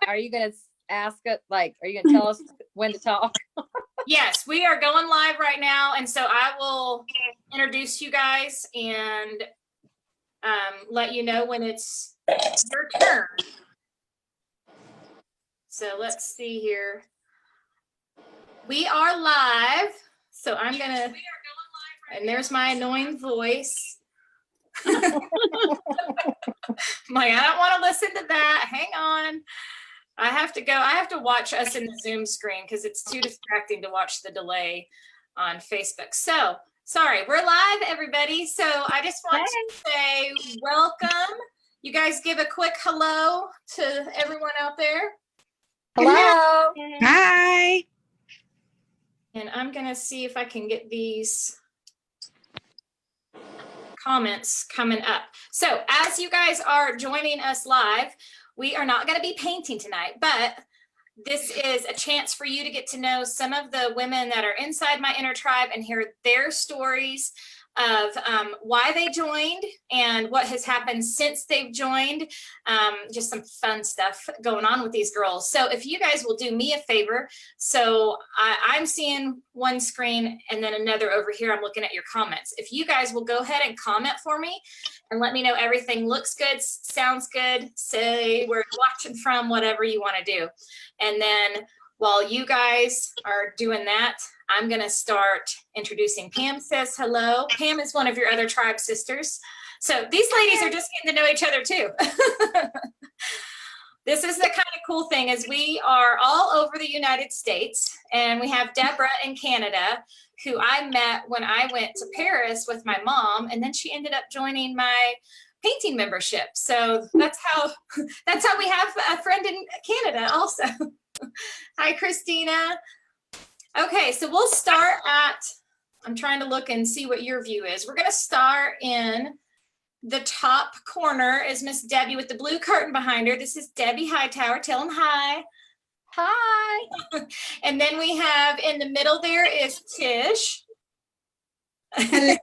are you going to ask it? Like, are you going to tell us when to talk? Yes, we are going live right now. And so I will introduce you guys and let you know when it's your turn. So let's see here. We are live. So I'm going to, and there's my annoying voice. Like, I don't want to listen to that. Hang on. I have to watch us in the Zoom screen because it's too distracting to watch the delay on Facebook. So sorry, we're live, everybody. So I just want to say welcome. You guys give a quick hello to everyone out there. Hello. Hi. And I'm going to see if I can get these comments coming up. So as you guys are joining us live, we are not going to be painting tonight, but this is a chance for you to get to know some of the women that are inside my inner tribe and hear their stories of why they joined and what has happened since they've joined. Just some fun stuff going on with these girls. So if you guys will do me a favor, so I'm seeing one screen and then another over here, I'm looking at your comments. If you guys will go ahead and comment for me and let me know everything looks good, sounds good, say where you're watching from, whatever you want to do. And then while you guys are doing that, I'm going to start introducing Pam. Says hello. Pam is one of your other tribe sisters. So these ladies are just getting to know each other too. This is the kind of cool thing is we are all over the United States, and we have Deborah in Canada, who I met when I went to Paris with my mom, and then she ended up joining my painting membership. So that's how we have a friend in Canada also. Hi, Christina. Okay, so we'll start at, I'm trying to look and see what your view is. We're going to start in the top corner is Miss Debbie with the blue curtain behind her. This is Debbie Hightower. Tell them hi. Hi. And then we have in the middle there is Tish. And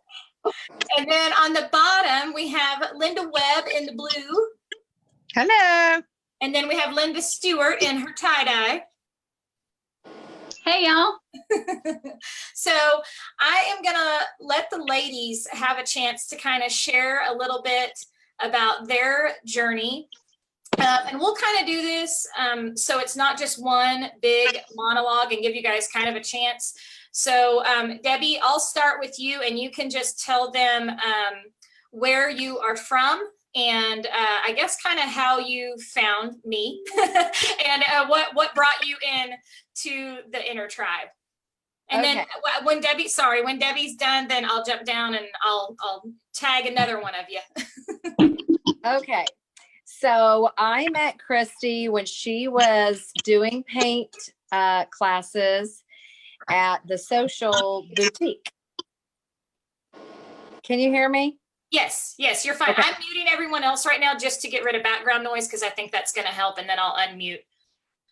then on the bottom, we have Linda Webb in the blue. Hello. And then we have Linda Stewart in her tie-dye. Hey, y'all. So I am going to let the ladies have a chance to kind of share a little bit about their journey. And we'll kind of do this so it's not just one big monologue and give you guys kind of a chance. So Debbie, I'll start with you and you can just tell them where you are from and I guess kind of how you found me and what brought you in to the inner tribe. And Okay. then when Debbie's done, then I'll jump down and I'll tag another one of you. Okay. So I met Christy when she was doing paint classes at the Social Boutique. Can you hear me? Yes, you're fine. Okay. I'm muting everyone else right now just to get rid of background noise because I think that's going to help, and then I'll unmute.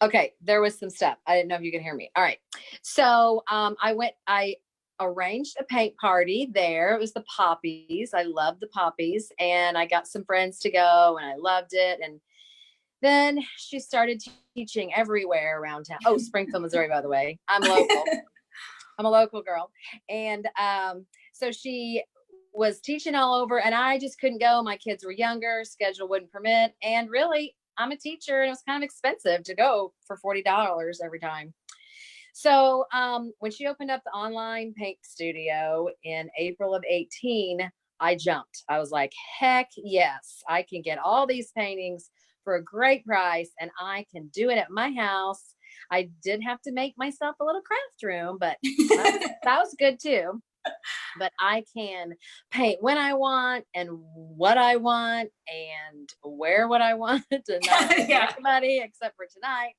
Okay, there was some stuff. I didn't know if you could hear me. All right. So I arranged a paint party there. It was the Poppies. I love the Poppies. And I got some friends to go and I loved it. And then she started teaching everywhere around town. Oh, Springfield, Missouri, by the way. I'm local. I'm a local girl. And so she was teaching all over and I just couldn't go. My kids were younger, schedule wouldn't permit. And really, I'm a teacher and it was kind of expensive to go for $40 every time. So when she opened up the online paint studio in April of 18, I jumped. I was like, heck yes, I can get all these paintings for a great price and I can do it at my house. I did have to make myself a little craft room, but that was good too. But I can paint when I want and what I want and wear what I want and not everybody except for tonight.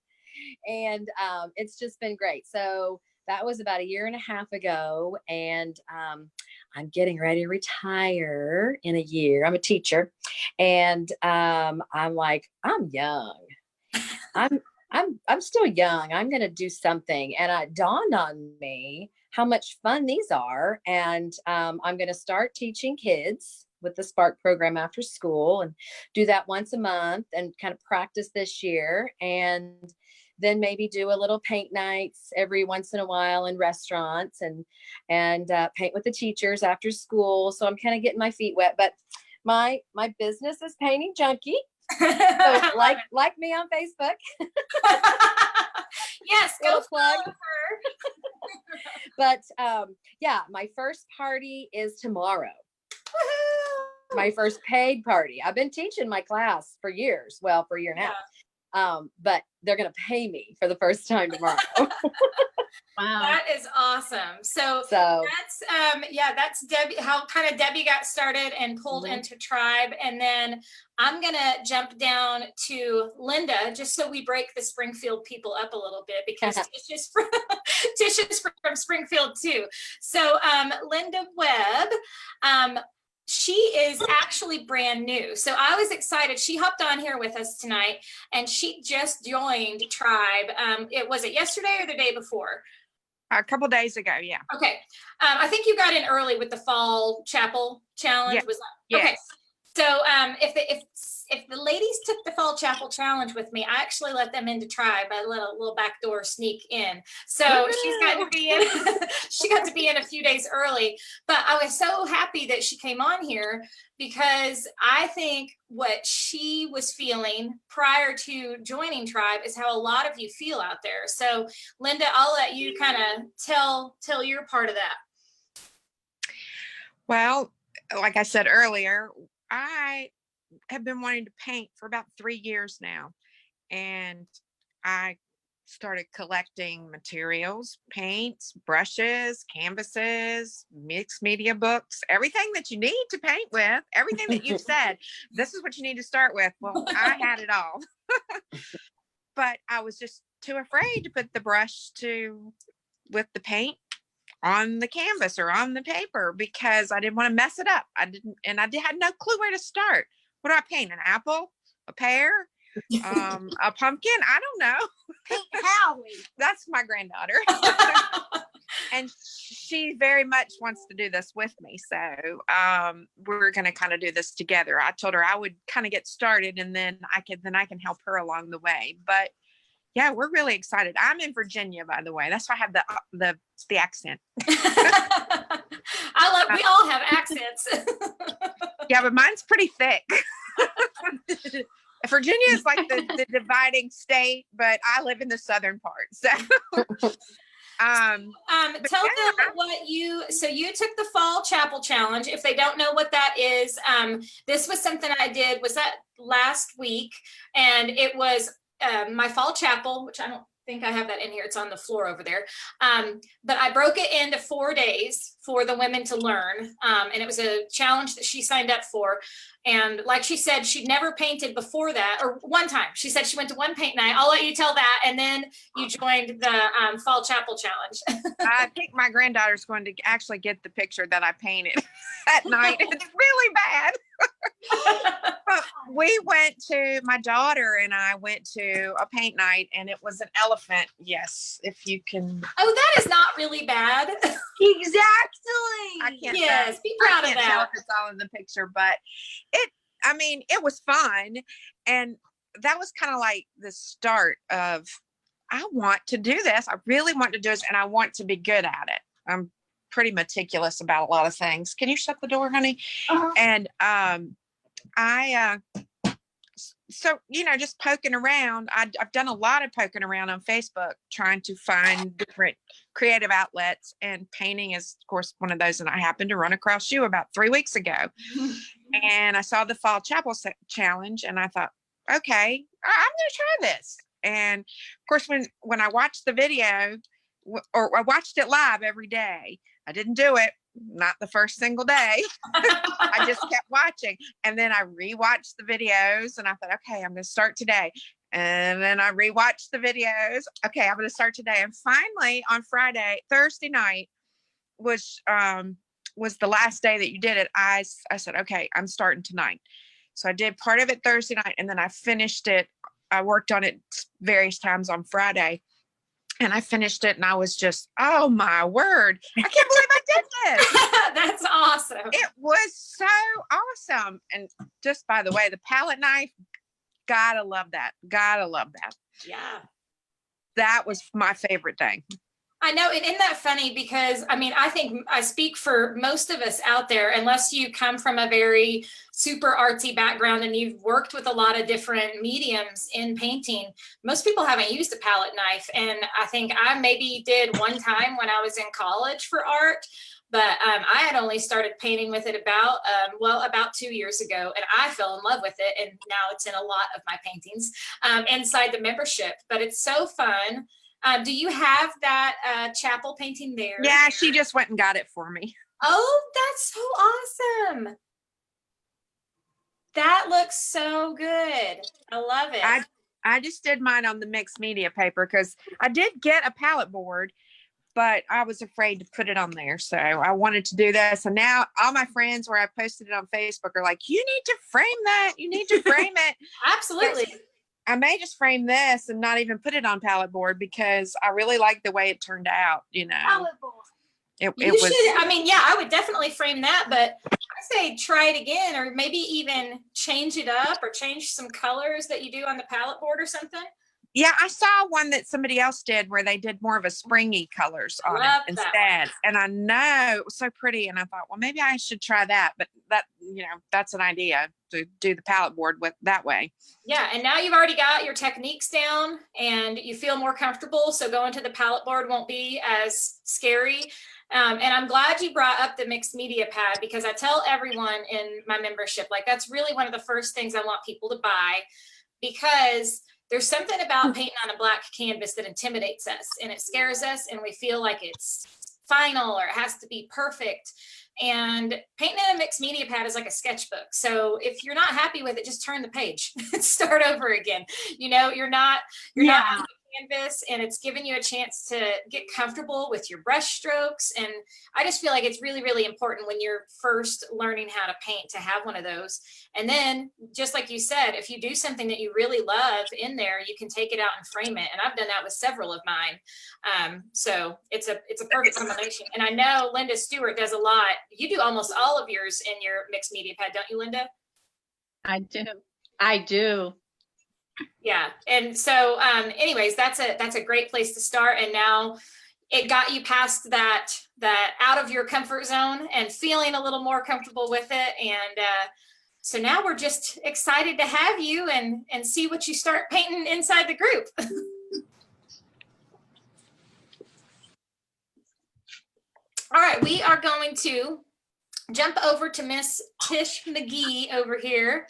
And it's just been great. So that was about 1.5 years ago. And I'm getting ready to retire in a year. I'm a teacher. And I'm like, I'm young. I'm still young. I'm going to do something. And it dawned on me how much fun these are. And I'm going to start teaching kids with the Spark program after school, and do that once a month and kind of practice this year. And then maybe do a little paint nights every once in a while in restaurants, and paint with the teachers after school. So I'm kind of getting my feet wet, but my business is Painting Junkie. So like me on Facebook. Yes, go Little plug. follow her. But yeah, my first party is tomorrow. Woohoo! My first paid party. I've been teaching my class for years. Well, for a year now. But they're going to pay me for the first time tomorrow. Wow. That is awesome. So that's that's Debbie, how kind of Debbie got started and pulled into Tribe. And then I'm going to jump down to Linda, just so we break the Springfield people up a little bit, because Tish is from Springfield too. So Linda Webb, she is actually brand new. So I was excited. She hopped on here with us tonight, and she just joined Tribe. It was it yesterday or the day before? A couple days ago, yeah. Okay. I think you got in early with the Fall Chapel Challenge. Yes. Was that? Okay. So if the ladies took the Fall Chapel Challenge with me, I actually let them into Tribe. I let a little backdoor sneak in. So she's got to be in. She got to be in a few days early. But I was so happy that she came on here, because I think what she was feeling prior to joining Tribe is how a lot of you feel out there. So Linda, I'll let you kind of tell your part of that. Well, like I said earlier, I have been wanting to paint for about 3 years now. And I started collecting materials, paints, brushes, canvases, mixed media books, everything that you need to paint with, everything that you've said, this is what you need to start with. Well, I had it all. But I was just too afraid to put the brush with the paint on the canvas or on the paper, because I didn't want to mess it up. I had no clue where to start. What do I paint? An apple? A pear? A pumpkin? I don't know. Paint Howie. That's my granddaughter. And she very much wants to do this with me. So we're going to kind of do this together. I told her I would kind of get started, and then I can help her along the way. But yeah, we're really excited. I'm in Virginia, by the way. That's why I have the accent. We all have accents. Yeah, but mine's pretty thick. Virginia is like the dividing state, but I live in the southern part. So tell them what you took the Fall Chapel Challenge. If they don't know what that is, this was something I did, was that last week, and it was my Fall Chapel, which I don't think I have that in here. It's on the floor over there. But I broke it into 4 days for the women to learn. And it was a challenge that she signed up for. And like she said, she'd never painted before that, or one time. She said she went to one paint night. I'll let you tell that. And then you joined the Fall Chapel Challenge. I think my granddaughter's going to actually get the picture that I painted that night. It's really bad. My daughter and I went to a paint night, and it was an elephant. Yes, if you can. Oh, that is not really bad. Exactly. I can't. Yes, be proud of tell that. if it's all in the picture, but it was fun, and that was kind of like the start of, I want to do this. I really want to do this, and I want to be good at it. I'm pretty meticulous about a lot of things. Can you shut the door, honey? Uh-huh. And so, just poking around. I've done a lot of poking around on Facebook, trying to find different creative outlets, and painting is, of course, one of those. And I happened to run across you about 3 weeks ago, and I saw the Fall Chapel Challenge, and I thought, okay, I'm going to try this. And of course, when I watched the video, or I watched it live every day, I didn't do it. Not the first single day. I just kept watching. And then I rewatched the videos, and I thought, okay, I'm going to start today. And then I rewatched the videos. Okay, I'm going to start today. And finally on Thursday night was the last day that you did it. I said, okay, I'm starting tonight. So I did part of it Thursday night, and then I finished it. I worked on it various times on Friday. And I finished it and I was just, oh my word. I can't believe I did this. That's awesome. It was so awesome. And just by the way, the palette knife, gotta love that. Gotta love that. Yeah. That was my favorite thing. I know, and isn't that funny? Because I mean, I think I speak for most of us out there, unless you come from a very super artsy background and you've worked with a lot of different mediums in painting. Most people haven't used a palette knife. And I think I maybe did one time when I was in college for art, but I had only started painting with it about 2 years ago, and I fell in love with it. And now it's in a lot of my paintings inside the membership, but it's so fun. Do you have that chapel painting there? Yeah, she just went and got it for me. Oh, that's so awesome. That looks so good. I love it. I just did mine on the mixed media paper because I did get a palette board, but I was afraid to put it on there. So I wanted to do this. And now all my friends where I posted it on Facebook are like, you need to frame that. You need to frame it. Absolutely. I may just frame this and not even put it on palette board because I really like the way it turned out, you know. Palette board. It You was, should, I mean, yeah, I would definitely frame that, but I say try it again, or maybe even change it up or change some colors that you do on the palette board or something. yeah, I saw one that somebody else did where they did more of a springy colors on Love it that instead. And I know it was so pretty. And I thought, well, maybe I should try that. But that, you know, that's an idea to do the palette board with that way. Yeah, and now you've already got your techniques down and you feel more comfortable. So going to the palette board won't be as scary. And I'm glad you brought up the mixed media pad, because I tell everyone in my membership, like, that's really one of the first things I want people to buy, because there's something about painting on a black canvas that intimidates us and it scares us, and we feel like it's final or it has to be perfect. And painting in a mixed media pad is like a sketchbook. So if you're not happy with it, just turn the page and start over again. You know, you're not on the canvas, and it's giving you a chance to get comfortable with your brush strokes. And I just feel like it's really, really important when you're first learning how to paint to have one of those. And then, just like you said, if you do something that you really love in there, you can take it out and frame it. And I've done that with several of mine. So it's a perfect combination. And I know Linda Stewart does a lot. You do almost all of yours in your mixed media pad, don't you, Linda? I do. Yeah. And so anyways, that's a great place to start. And now it got you past that out of your comfort zone and feeling a little more comfortable with it. And so now we're just excited to have you and see what you start painting inside the group. All right, we are going to jump over to Miss Tish McGee over here.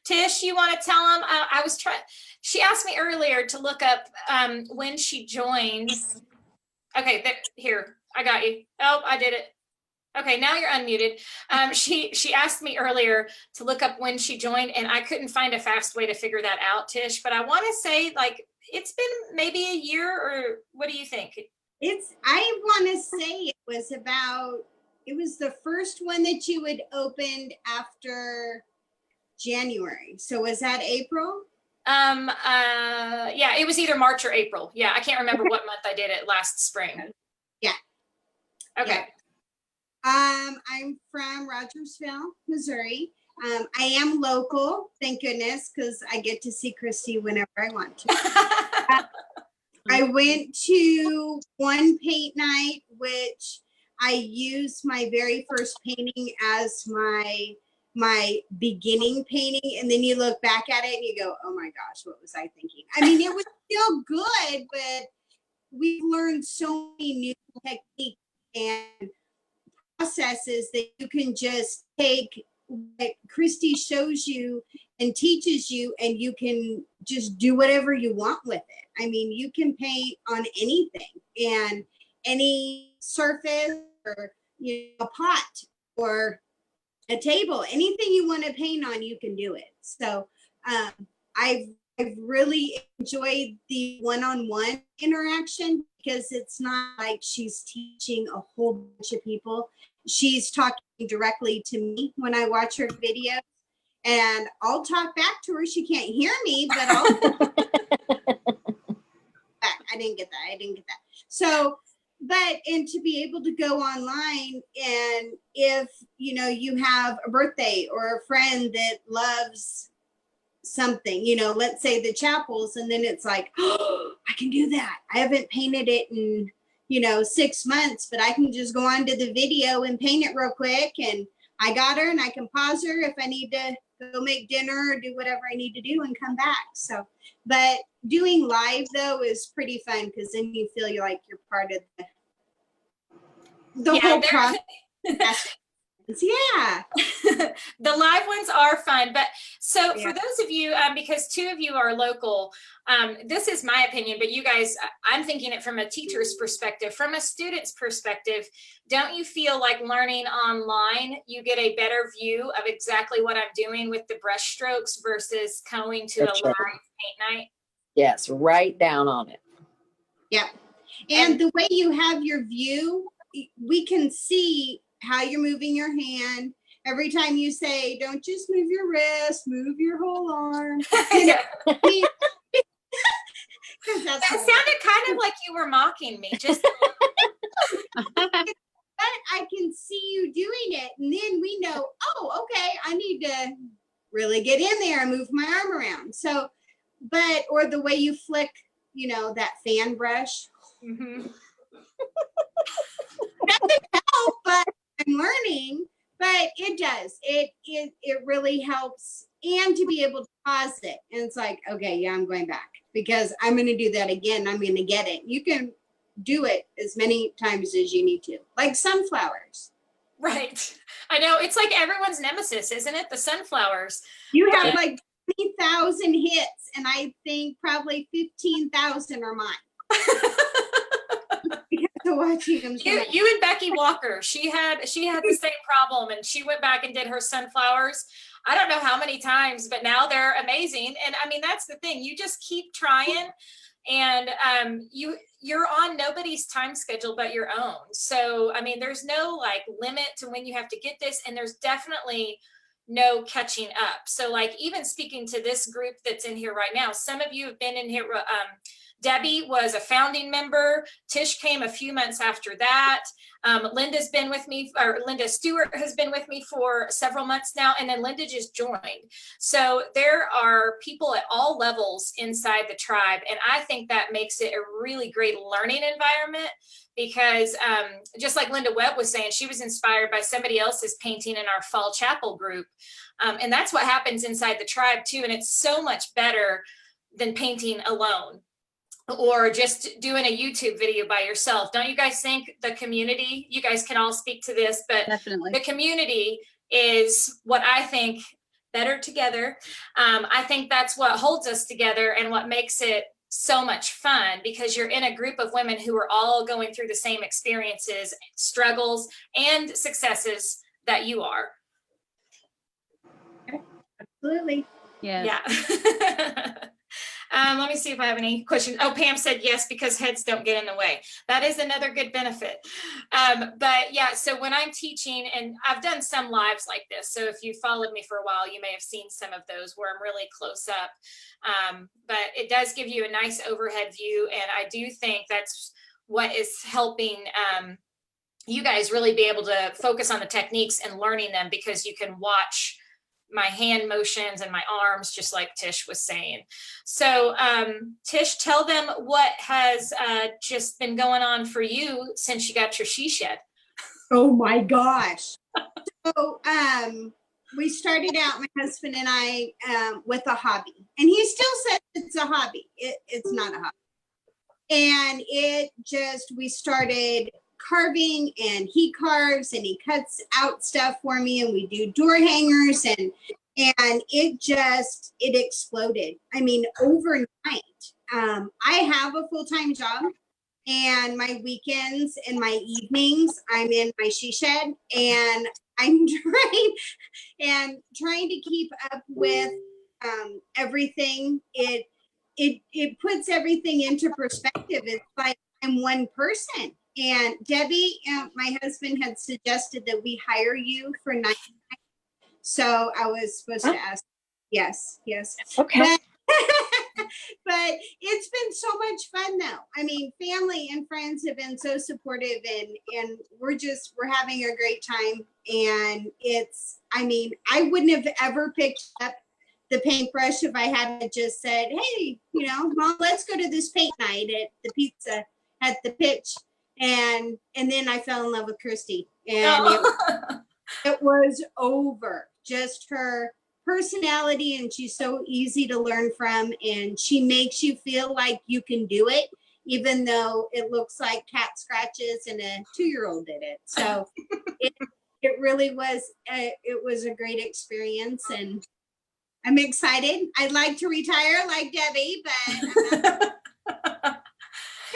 Tish, you want to tell them? She asked me earlier to look up when she joined. Okay, here, I got you. Oh, I did it. Okay, now you're unmuted. She asked me earlier to look up when she joined, and I couldn't find a fast way to figure that out, Tish. But I want to say, like, it's been maybe a year, or what do you think? I want to say it was the first one that you had opened after January. So was that April? Yeah, it was either March or April. Yeah, I can't remember what month I did it last spring. Yeah. Okay. Yeah. I'm from Rogersville, Missouri. I am local, thank goodness, because I get to see Christy whenever I want to. I went to one paint night, which I used my very first painting as my beginning painting. And then you look back at it and you go, oh my gosh, what was I thinking? I mean, it was still good, but we've learned so many new techniques and processes that you can just take what Christy shows you and teaches you, and you can just do whatever you want with it. I mean, you can paint on anything and any surface, or a pot or a table, anything you want to paint on, you can do it. So I've really enjoyed the one-on-one interaction, because it's not like she's teaching a whole bunch of people. She's talking directly to me when I watch her videos, and I'll talk back to her. She can't hear me, but I'll back. So, and to be able to go online, and if, you know, you have a birthday or a friend that loves something, you know, let's say the chapels, and then it's like, oh, I can do that. I haven't painted it in, you know, 6 months, but I can just go onto the video and paint it real quick, and I got her, and I can pause her if I need to go make dinner or do whatever I need to do and come back. So, but doing live though is pretty fun, because then you feel you're like you're part of the whole process. Yeah. The live ones are fun, but so Yeah. for those of you, because 2 of you are local, this is my opinion, but you guys, I'm thinking it from a teacher's perspective, from a student's perspective. Don't you feel like learning online, you get a better view of exactly what I'm doing with the brush strokes versus going to a That's live right. paint night? Yes, write down on it. Yeah. And the way you have your view, we can see how you're moving your hand. Every time you say, don't just move your wrist, move your whole arm. Yeah. Because That sounded kind of like you were mocking me. Just but I can see you doing it. And then we know, oh, okay, I need to really get in there and move my arm around. So, but, or the way you flick, you know, that fan brush. Mhm. Doesn't help, but I'm learning. But it does. It really helps. And to be able to pause it. And it's like, okay, yeah, I'm going back because I'm going to do that again. I'm going to get it. You can do it as many times as you need to, like sunflowers. Right. I know, it's like everyone's nemesis, isn't it? The sunflowers. You have like 20,000 hits, and I think probably 15,000 are mine. Because of watching them. You and Becky Walker, she had the same problem, and she went back and did her sunflowers. I don't know how many times, but now they're amazing. And I mean, that's the thing. You just keep trying, and you're on nobody's time schedule but your own. So I mean, there's no like limit to when you have to get this, and there's definitely no catching up. So like, even speaking to this group that's in here right now, some of you have been in here. Debbie was a founding member. Tish came a few months after that. Linda's been with me, or Linda Stewart has been with me for several months now, and then Linda just joined. So there are people at all levels inside the tribe, and I think that makes it a really great learning environment, because just like Linda Webb was saying, she was inspired by somebody else's painting in our fall chapel group. And that's what happens inside the tribe too, and it's so much better than painting alone, or just doing a YouTube video by yourself. Don't you guys think? The community, you guys can all speak to this, but Definitely. the community is what I think better together. I think that's what holds us together and what makes it so much fun, because you're in a group of women who are all going through the same experiences, struggles, and successes that you are. Absolutely. Yeah. Yeah. Let me see if I have any questions. Oh, Pam said yes, because heads don't get in the way. That is another good benefit. But yeah, so when I'm teaching, and I've done some lives like this, so if you followed me for a while, you may have seen some of those where I'm really close up. But it does give you a nice overhead view, and I do think that's what is helping you guys really be able to focus on the techniques and learning them, because you can watch my hand motions and my arms, just like Tish was saying. So Tish, tell them what has just been going on for you since you got your she shed. Oh my gosh. So we started out, my husband and I, with a hobby, and he still says it's a hobby. It's not a hobby. And we started carving, and he carves and he cuts out stuff for me, and we do door hangers, and it exploded. I mean, overnight. I have a full-time job, and my weekends and my evenings I'm in my she shed, and I'm trying to keep up with everything. It puts everything into perspective. It's like I'm one person. And Debbie, my husband, had suggested that we hire you for 9 nights. So I was supposed to ask. Yes. Okay. But But it's been so much fun though. I mean, family and friends have been so supportive, and we're having a great time. And it's, I mean, I wouldn't have ever picked up the paintbrush if I hadn't just said, hey, Mom, let's go to this paint night at the pizza at the pitch. And then I fell in love with Christy, and it was over. Just her personality, and she's so easy to learn from, and she makes you feel like you can do it, even though it looks like cat scratches and a 2-year-old did it. So it really was it was a great experience, and I'm excited. I'd like to retire like Debbie, but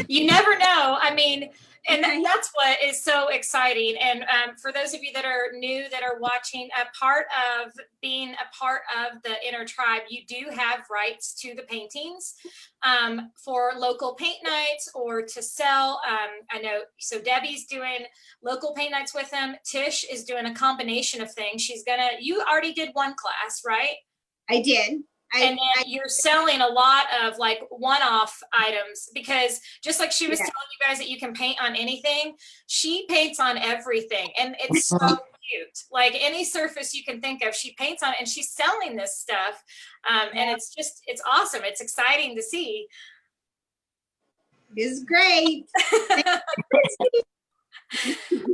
you never know. I mean, and that's what is so exciting. And for those of you that are new, that are watching, a part of being a part of the inner tribe, you do have rights to the paintings for local paint nights or to sell. I know, so Debbie's doing local paint nights with them. Tish is doing a combination of things. You already did one class, right? I did. And then you're selling a lot of like one-off items, because just like she was telling you guys that you can paint on anything, she paints on everything. And it's so cute. Like any surface you can think of, she paints on, and she's selling this stuff. And it's awesome. It's exciting to see. It's great.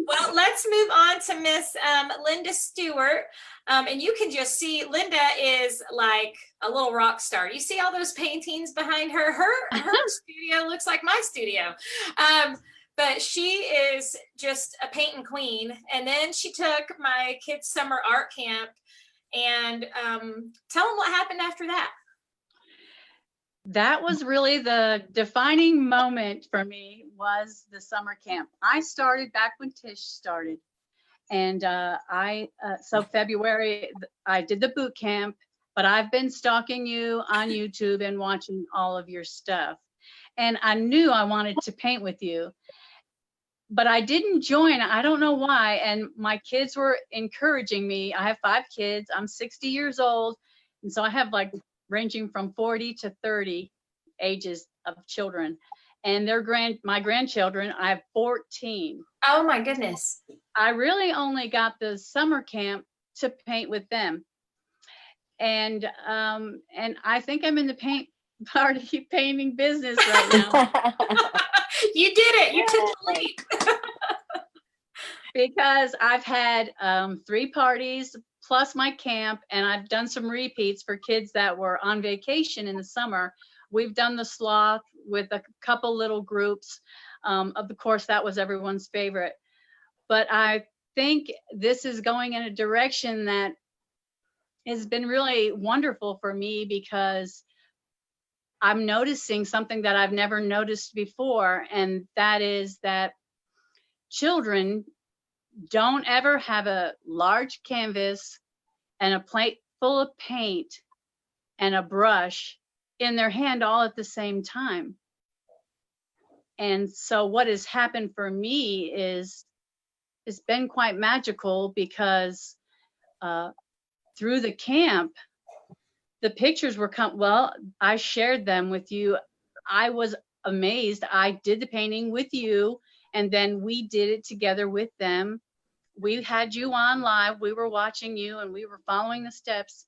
Well, let's move on to Miss Linda Stewart. And you can just see Linda is like a little rock star. You see all those paintings behind her? Her studio looks like my studio. But she is just a painting queen. And then she took my kids' summer art camp. And tell them what happened after that. That was really the defining moment for me, was the summer camp. I started back when Tish started. And so February, I did the boot camp, but I've been stalking you on YouTube and watching all of your stuff. And I knew I wanted to paint with you, but I didn't join. I don't know why. And my kids were encouraging me. I have 5 kids. I'm 60 years old. And so I have like ranging from 40 to 30 ages of children. And my grandchildren, I have 14. Oh my goodness. I really only got the summer camp to paint with them. And I think I'm in the painting business right now. You did it. You took the leap. Because I've had 3 parties plus my camp, and I've done some repeats for kids that were on vacation in the summer. We've done the sloth with a couple little groups. Of course, that was everyone's favorite. But I think this is going in a direction that has been really wonderful for me, because I'm noticing something that I've never noticed before, and that is that children don't ever have a large canvas and a plate full of paint and a brush in their hand all at the same time. And so what has happened for me is it's been quite magical, because through the camp, the pictures were I shared them with you. I was amazed. I did the painting with you, and then we did it together with them. We had you on live. We were watching you, and we were following the steps.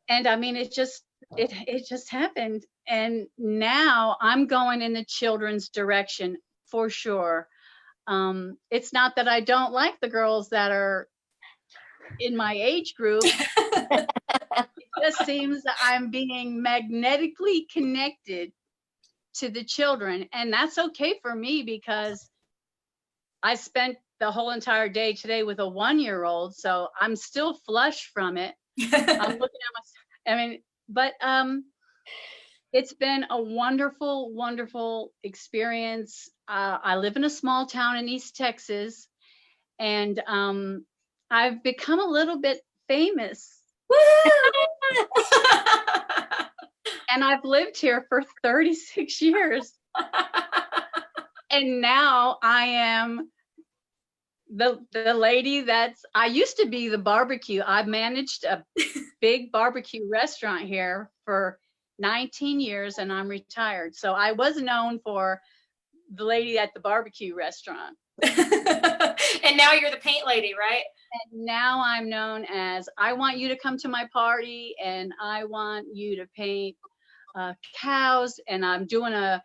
And I mean, it just happened. And now I'm going in the children's direction for sure. It's not that I don't like the girls that are in my age group. It just seems that I'm being magnetically connected to the children. And that's okay for me, because I spent the whole entire day today with a 1-year-old, so I'm still flush from it. I'm looking at but it's been a wonderful, wonderful experience. I live in a small town in East Texas, and I've become a little bit famous. And I've lived here for 36 years. And now I am the lady I used to be the barbecue. I managed a big barbecue restaurant here for 19 years and I'm retired. So I was known for the lady at the barbecue restaurant. And now you're the paint lady, right? And now I'm known as, I want you to come to my party and I want you to paint cows, and I'm doing a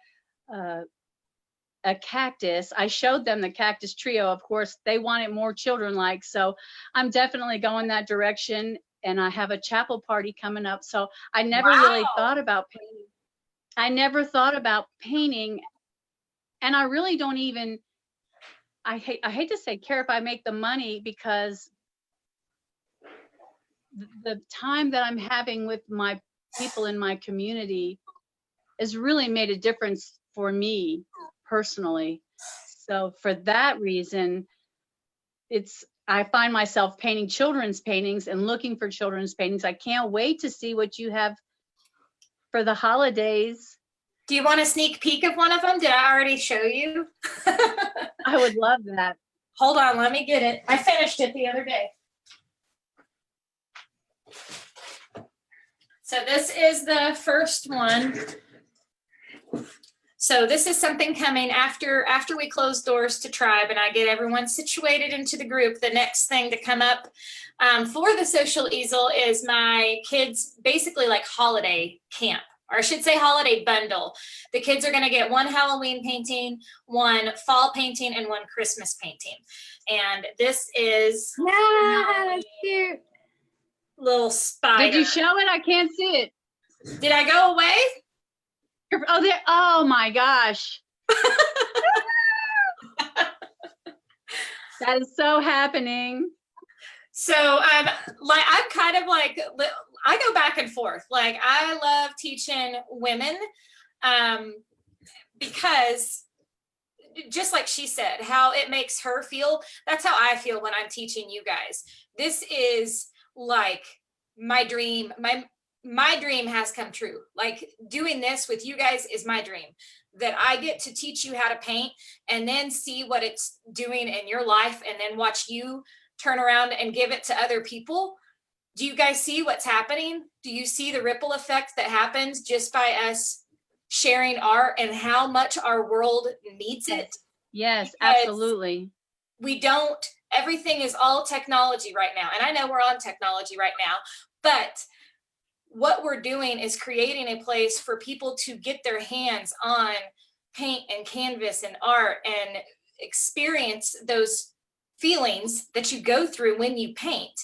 cactus. I showed them the cactus trio. Of course, they wanted more children like, so I'm definitely going that direction. And I have a chapel party coming up. So I never really thought about painting. I never thought about painting. And I really don't even, I hate to say care if I make the money, because the time that I'm having with my people in my community has really made a difference for me personally. So for that reason, I find myself painting children's paintings and looking for children's paintings. I can't wait to see what you have for the holidays. Do you want a sneak peek of one of them? Did I already show you? I would love that. Hold on, let me get it. I finished it the other day. So this is the first one. So this is something coming after we close doors to Tribe and I get everyone situated into the group. The next thing to come up for the Social Easel is my kids' basically like holiday camp, or I should say holiday bundle. The kids are going to get one Halloween painting, one fall painting, and one Christmas painting. And this is that's cute. little spider. Did you show it? I can't see it. Did I go away? Oh, there. Oh my gosh. That is so happening. So I'm kind of like, I go back and forth. Like, I love teaching women because just like she said, how it makes her feel, that's how I feel when I'm teaching you guys. This is like my dream. My dream has come true. Like, doing this with you guys is my dream, that I get to teach you how to paint and then see what it's doing in your life and then watch you turn around and give it to other people. Do you guys see what's happening? Do you see the ripple effect that happens just by us sharing art and how much our world needs it? Yes, Because absolutely. Everything is all technology right now. And I know we're on technology right now, but what we're doing is creating a place for people to get their hands on paint and canvas and art and experience those feelings that you go through when you paint.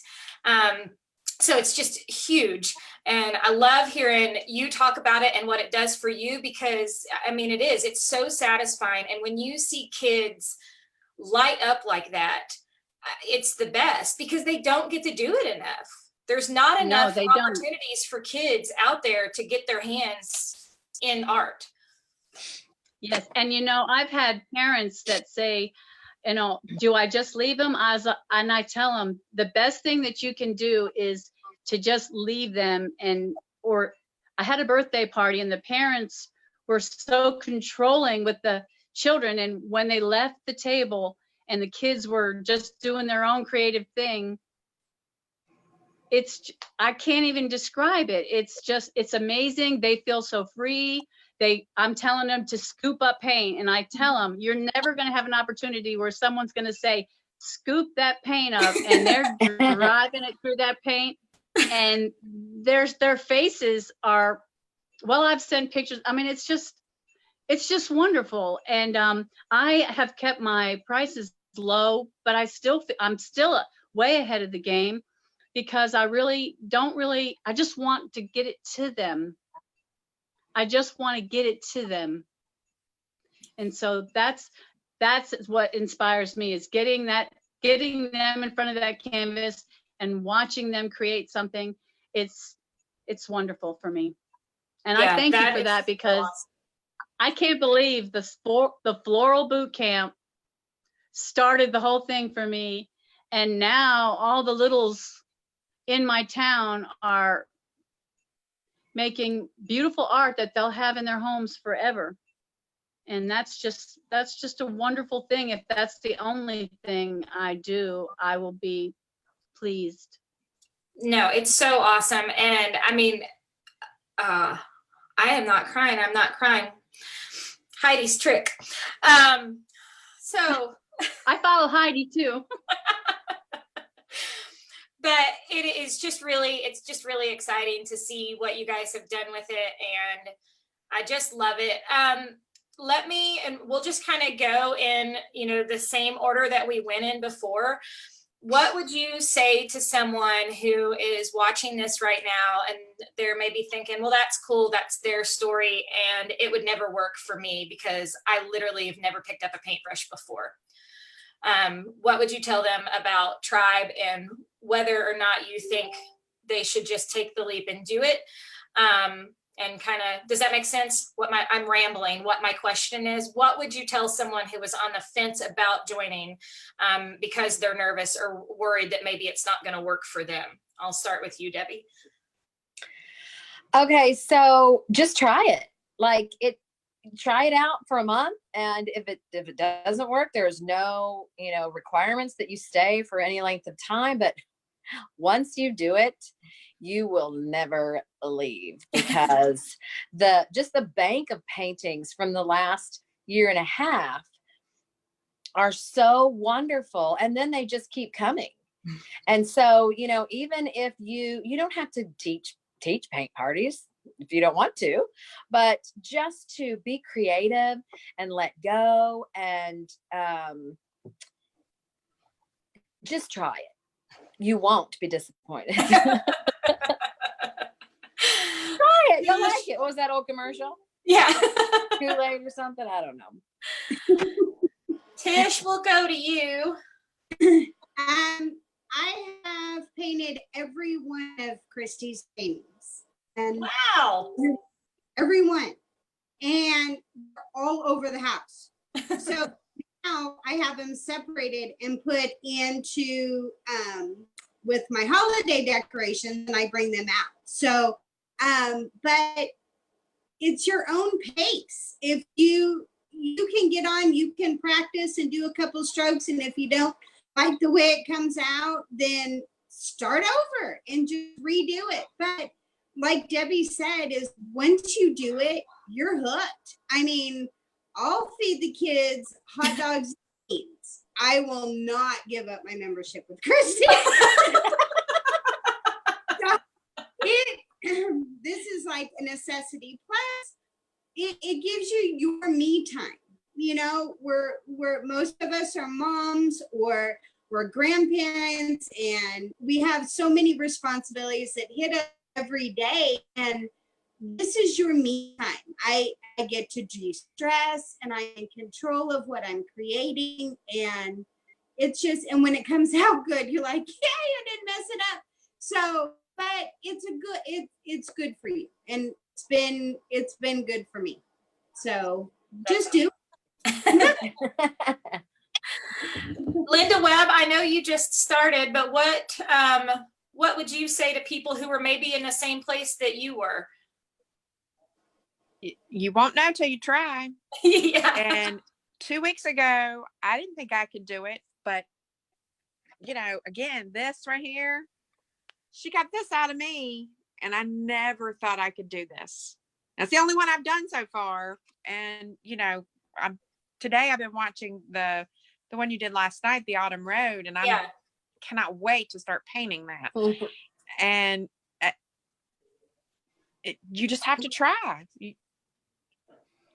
So it's just huge. And I love hearing you talk about it and what it does for you, because I mean, it's so satisfying. And when you see kids light up like that, it's the best, because they don't get to do it enough. There's not enough opportunities for kids out there to get their hands in art. Yes. And, I've had parents that say, do I just leave them? And I tell them the best thing that you can do is to just leave them. Or I had a birthday party and the parents were so controlling with the children. And when they left the table and the kids were just doing their own creative thing, I can't even describe it. It's amazing. They feel so free. I'm telling them to scoop up paint, and I tell them, you're never going to have an opportunity where someone's going to say, scoop that paint up, and they're driving it through that paint, and their faces are, well, I've sent pictures. I mean, it's just wonderful. And I have kept my prices low, but I'm still way ahead of the game, because I just want to get it to them. I just want to get it to them. And so that's what inspires me, is getting them in front of that canvas and watching them create something. It's wonderful for me. And I thank you for that, because I can't believe the floral boot camp started the whole thing for me. And now all the littles in my town are making beautiful art that they'll have in their homes forever. And that's just a wonderful thing. If that's the only thing I do, I will be pleased. No, it's so awesome. And I mean, I am not crying. I'm not crying. Heidi's trick. So I follow Heidi too. but it's just really exciting to see what you guys have done with it. And I just love it. And we'll just kind of go in, the same order that we went in before. What would you say to someone who is watching this right now and they're maybe thinking, well, that's cool, that's their story, and it would never work for me because I literally have never picked up a paintbrush before? What would you tell them about Tribe and whether or not you think they should just take the leap and do it? And kind of, does that make sense? I'm rambling. What my question is, what would you tell someone who was on the fence about joining because they're nervous or worried that maybe it's not going to work for them? I'll start with you, Debbie. Okay, so just try it. Try it out for a month, and if it doesn't work, there's no requirements that you stay for any length of time. But once you do it, you will never leave, because the bank of paintings from the last year and a half are so wonderful, and then they just keep coming. And so, even if you don't have to teach paint parties if you don't want to, but just to be creative and let go and just try it. You won't be disappointed. Try it. You'll like it. What was that old commercial? Yeah. Kool-Aid or something? I don't know. Tish, we'll go to you. I have painted every one of Christy's paintings. And wow. Every one. And all over the house. So now I have them separated and put into with my holiday decorations, and I bring them out. So but it's your own pace. If you can get on, you can practice and do a couple strokes, and if you don't like the way it comes out, then start over and just redo it. But like Debbie said, is once you do it, you're hooked. I mean, I'll feed the kids hot dogs and beans. I will not give up my membership with Christy. This is like a necessity. Plus, it gives you your me time. We're most of us are moms or we're grandparents, and we have so many responsibilities that hit us every day, and this is your me time. I get to de-stress, and I'm in control of what I'm creating, and it's just, and when it comes out good, you're like, yay, I didn't mess it up. So, but it's good for you, and it's been good for me. So just do it. Linda Webb, I know you just started, but what would you say to people who were maybe in the same place that you were? You won't know till you try. Yeah. And 2 weeks ago, I didn't think I could do it, but again, this right here, she got this out of me, and I never thought I could do this. That's the only one I've done so far. And today I've been watching the one you did last night, the Autumn Road, and I cannot wait to start painting that. Mm-hmm. And you just have to try.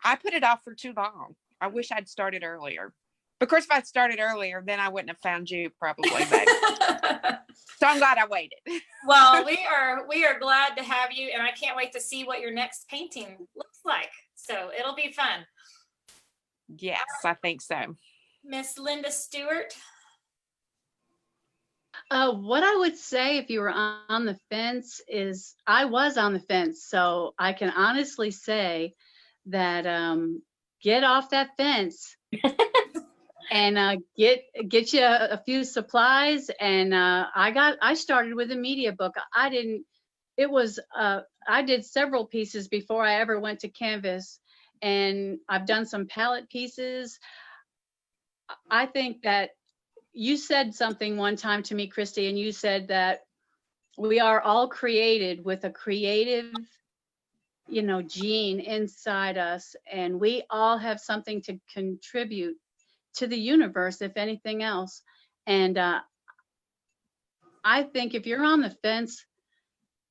I put it off for too long. I wish I'd started earlier. Of course, if I'd started earlier, then I wouldn't have found you probably. But so I'm glad I waited. Well, we are glad to have you, and I can't wait to see what your next painting looks like. So it'll be fun. Yes, I think so. Miss Linda Stewart. What I would say if you were on the fence is I was on the fence. So I can honestly say that get off that fence and get you a few supplies. And I started with a media book. I did several pieces before I ever went to canvas. and I've done some palette pieces. I think that you said something one time to me, Christy, and you said that we are all created with a creative, gene inside us, and we all have something to contribute to the universe, if anything else. And I think if you're on the fence,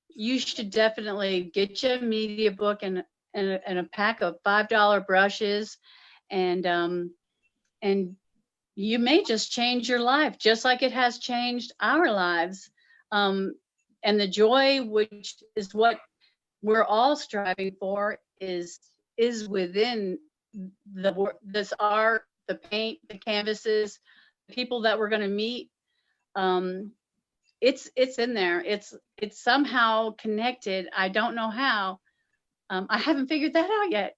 you should definitely get you a media book and a pack of $5 brushes, and you may just change your life, just like it has changed our lives. And the joy, which is what we're all striving for, is within this art, the paint, the canvases, the people that we're going to meet. It's in there. It's somehow connected. I don't know how. I haven't figured that out yet,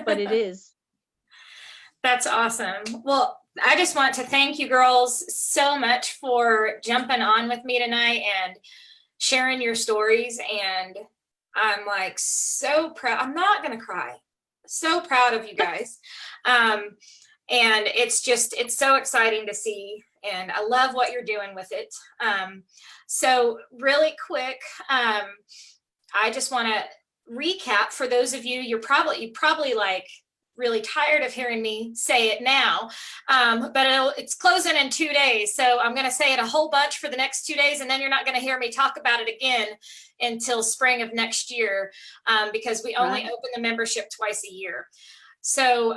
but it is. That's awesome. Well, I just want to thank you girls so much for jumping on with me tonight and sharing your stories. And I'm like so proud. I'm not going to cry. So proud of you guys. And it's so exciting to see. And I love what you're doing with it. So really quick, I just want to recap for those of you, you probably like really tired of hearing me say it now, but it's closing in 2 days. So I'm going to say it a whole bunch for the next 2 days, and then you're not going to hear me talk about it again until spring of next year, because we only open the membership twice a year. So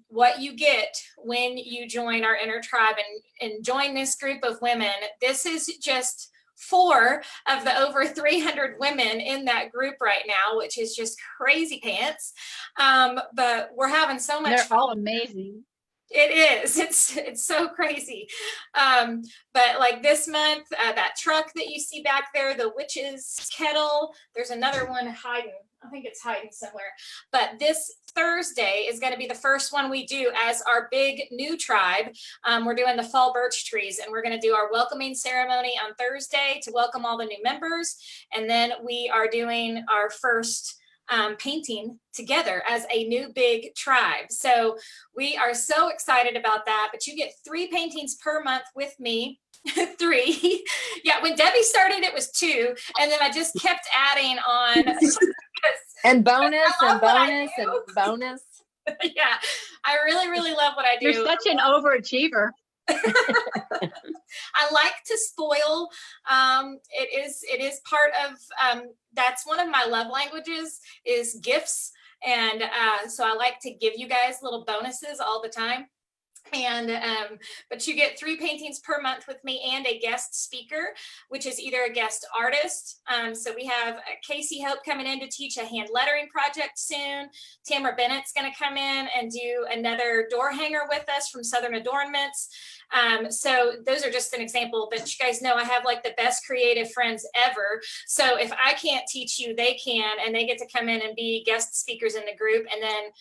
what you get when you join our inner tribe and join this group of women, this is just 4 of the over 300 women in that group right now, which is just crazy pants. But we're having so much fun. They're all amazing. It is. It's so crazy. But like this month, that truck that you see back there, the witch's kettle, there's another one hiding. I think it's hiding somewhere. But this Thursday is going to be the first one we do as our big new tribe. We're doing the fall birch trees, and we're going to do our welcoming ceremony on Thursday to welcome all the new members. And then we are doing our first painting together as a new big tribe. So we are so excited about that. But you get 3 paintings per month with me. 3. Yeah, when Debbie started, it was 2. And then I just kept adding on. And bonus and bonus and bonus. Yeah, I really, really love what I do. You're such an overachiever. I like to spoil. It is part of, that's one of my love languages is gifts. And so I like to give you guys little bonuses all the time. And but you get 3 paintings per month with me and a guest speaker, which is either a guest artist. So we have Casey Hope coming in to teach a hand lettering project soon. Tamara Bennett's going to come in and do another door hanger with us from Southern Adornments. So those are just an example, but you guys know I have like the best creative friends ever. So if I can't teach you, they can, and they get to come in and be guest speakers in the group. And then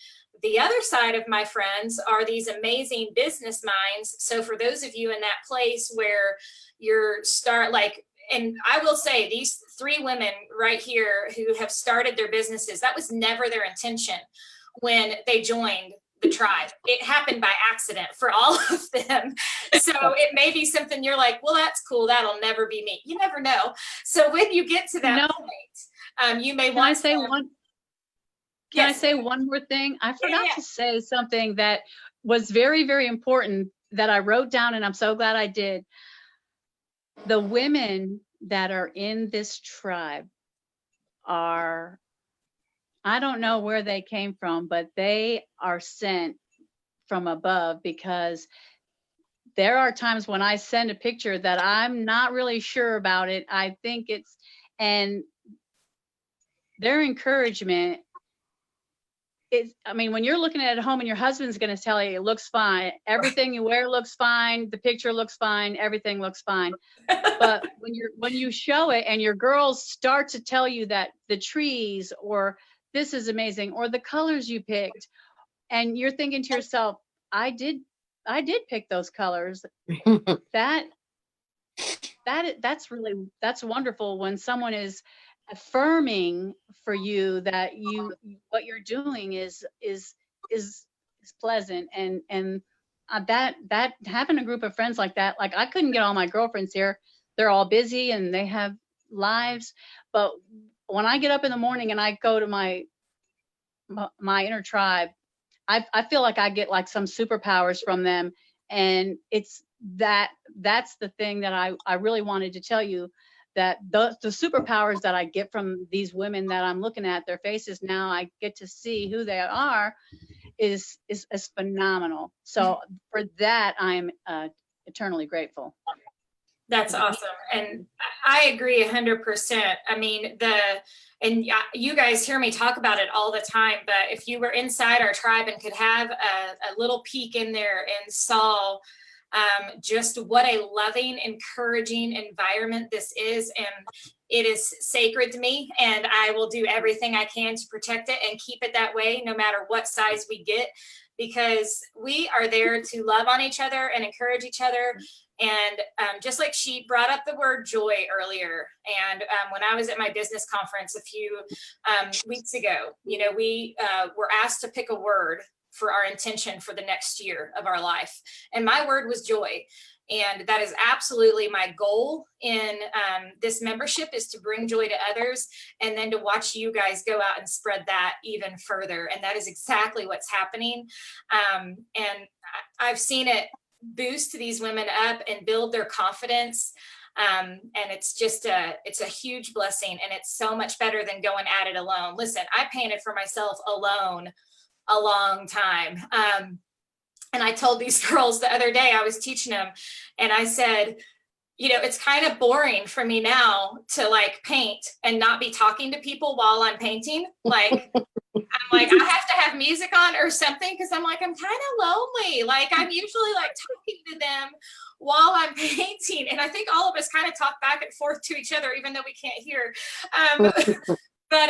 the other side of my friends are these amazing business minds. So for those of you in that place where you're and I will say these 3 women right here who have started their businesses, that was never their intention when they joined the tribe. It happened by accident for all of them. So it may be something you're like, well, that's cool. That'll never be me. You never know. So when you get to that point, you may want to say one. Can I say one more thing? I forgot to say something that was very, very important that I wrote down, and I'm so glad I did. The women that are in this tribe are, I don't know where they came from, but they are sent from above, because there are times when I send a picture that I'm not really sure about it. I think and their encouragement, when you're looking at it at home and your husband's going to tell you it looks fine, everything you wear looks fine, the picture looks fine, everything looks fine. But when you show it and your girls start to tell you that the trees or this is amazing or the colors you picked, and you're thinking to yourself, I did pick those colors. That's wonderful when someone is affirming for you that what you're doing is pleasant, and that having a group of friends like that, like I couldn't get all my girlfriends here. They're all busy and they have lives, but when I get up in the morning and I go to my inner tribe, I feel like I get like some superpowers from them. And it's that's the thing that I really wanted to tell you, that the superpowers that I get from these women that I'm looking at their faces now, I get to see who they are, is phenomenal. So for that, I'm eternally grateful. That's awesome. And I agree 100%. I mean, you guys hear me talk about it all the time, but if you were inside our tribe and could have a little peek in there and saw just what a loving, encouraging environment this is, and it is sacred to me, and I will do everything I can to protect it and keep it that way, no matter what size we get, because we are there to love on each other and encourage each other. And just like she brought up the word joy earlier, and when I was at my business conference a few weeks ago, we were asked to pick a word for our intention for the next year of our life. And my word was joy. And that is absolutely my goal in this membership, is to bring joy to others, and then to watch you guys go out and spread that even further. And that is exactly what's happening. And I've seen it boost these women up and build their confidence. And it's just it's a huge blessing, and it's so much better than going at it alone. Listen, I painted for myself alone a long time. And I told these girls the other day, I was teaching them, and I said, it's kind of boring for me now to like paint and not be talking to people while I'm painting. Like, I'm like, I have to have music on or something, because I'm like, I'm kind of lonely. Like, I'm usually like talking to them while I'm painting. And I think all of us kind of talk back and forth to each other, even though we can't hear. But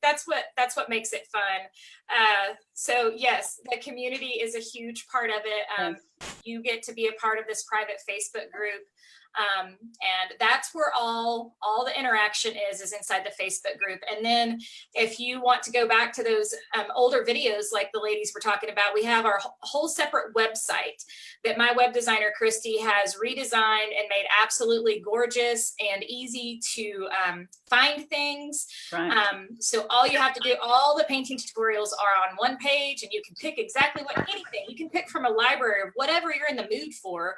that's what makes it fun. So yes, the community is a huge part of it. You get to be a part of this private Facebook group. And that's where all the interaction is inside the Facebook group. And then if you want to go back to those older videos, like the ladies were talking about, we have our whole separate website that my web designer, Christy, has redesigned and made absolutely gorgeous and easy to find things. Right. So all you have to do, all the painting tutorials are on one page, and you can pick exactly anything. You can pick from a library of whatever you're in the mood for.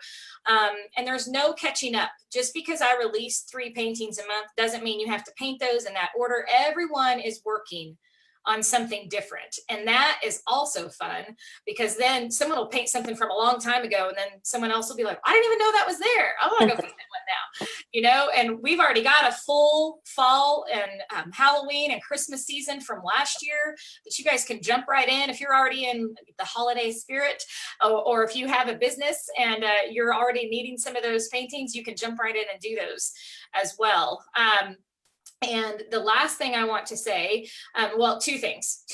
And there's no catching up. Just because I release 3 paintings a month doesn't mean you have to paint those in that order. Everyone is working on something different. And that is also fun, because then someone will paint something from a long time ago, and then someone else will be like, I didn't even know that was there. I want to go paint that one now, and we've already got a full fall and Halloween and Christmas season from last year that you guys can jump right in if you're already in the holiday spirit, or if you have a business and you're already needing some of those paintings, you can jump right in and do those as well. And the last thing I want to say, well, two things,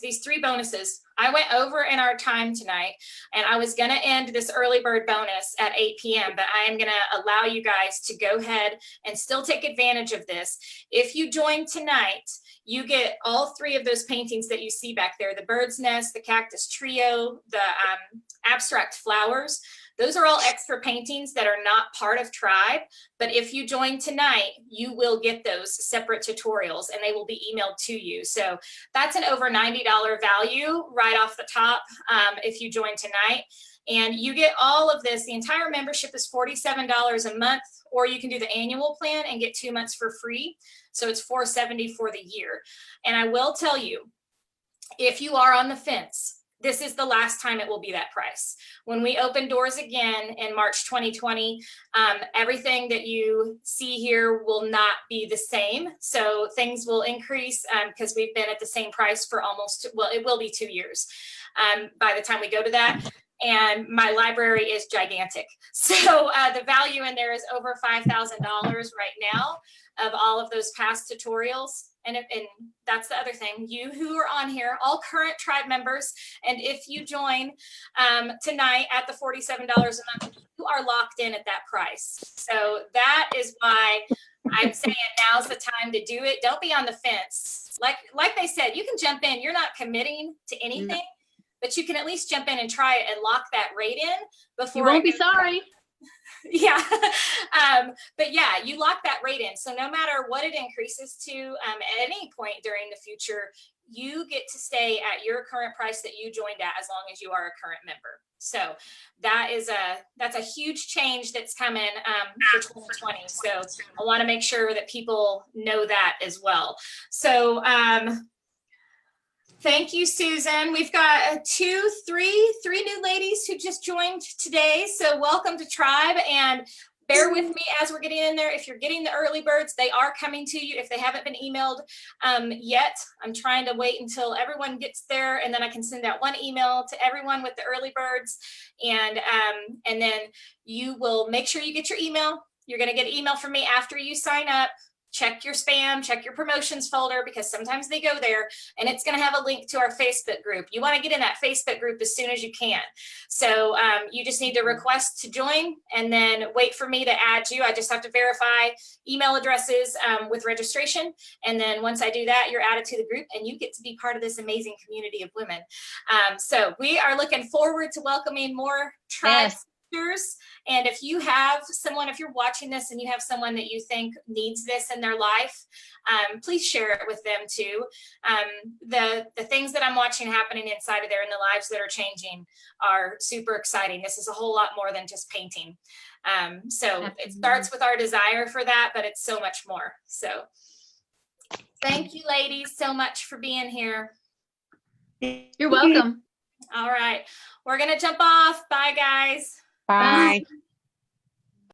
these 3 bonuses. I went over in our time tonight, and I was going to end this early bird bonus at 8 p.m., but I am going to allow you guys to go ahead and still take advantage of this. If you join tonight, you get all 3 of those paintings that you see back there, the bird's nest, the cactus trio, the abstract flowers. Those are all extra paintings that are not part of Tribe, but if you join tonight, you will get those separate tutorials, and they will be emailed to you. So that's an over $90 value right off the top if you join tonight. And you get all of this. The entire membership is $47 a month, or you can do the annual plan and get 2 months for free. So it's $470 for the year. And I will tell you, if you are on the fence, this is the last time it will be that price. When we open doors again in March 2020, everything that you see here will not be the same. So things will increase because we've been at the same price for it will be 2 years by the time we go to that. And my library is gigantic. So the value in there is over $5,000 right now of all of those past tutorials. And that's the other thing, you who are on here, all current Tribe members, and if you join tonight at the $47 a month, you are locked in at that price. So that is why I'm saying now's the time to do it. Don't be on the fence. Like they said, you can jump in. You're not committing to anything, but you can at least jump in and try it and lock that rate in before. You won't be sorry. Yeah. But yeah, you lock that rate in. So no matter what it increases to at any point during the future, you get to stay at your current price that you joined at as long as you are a current member. So that's a huge change that's coming for 2020. So I want to make sure that people know that as well. So thank you, Susan. We've got three new ladies who just joined today. So welcome to Tribe, and bear with me as we're getting in there. If you're getting the early birds, they are coming to you. If they haven't been emailed yet, I'm trying to wait until everyone gets there, and then I can send out one email to everyone with the early birds. And then you will make sure you get your email. You're going to get an email from me after you sign up. Check your spam, check your promotions folder, because sometimes they go there, and it's going to have a link to our Facebook group. You want to get in that Facebook group as soon as you can. So you just need to request to join and then wait for me to add you. I just have to verify email addresses with registration. And then once I do that, you're added to the group and you get to be part of this amazing community of women. So we are looking forward to welcoming more Tribe sisters. And if you have someone, if you're watching this and you have someone that you think needs this in their life, please share it with them too. The things that I'm watching happening inside of there and the lives that are changing are super exciting. This is a whole lot more than just painting. So it starts with our desire for that, but it's so much more. So thank you, ladies, so much for being here. You're welcome. All right, we're gonna jump off. Bye, guys. Bye.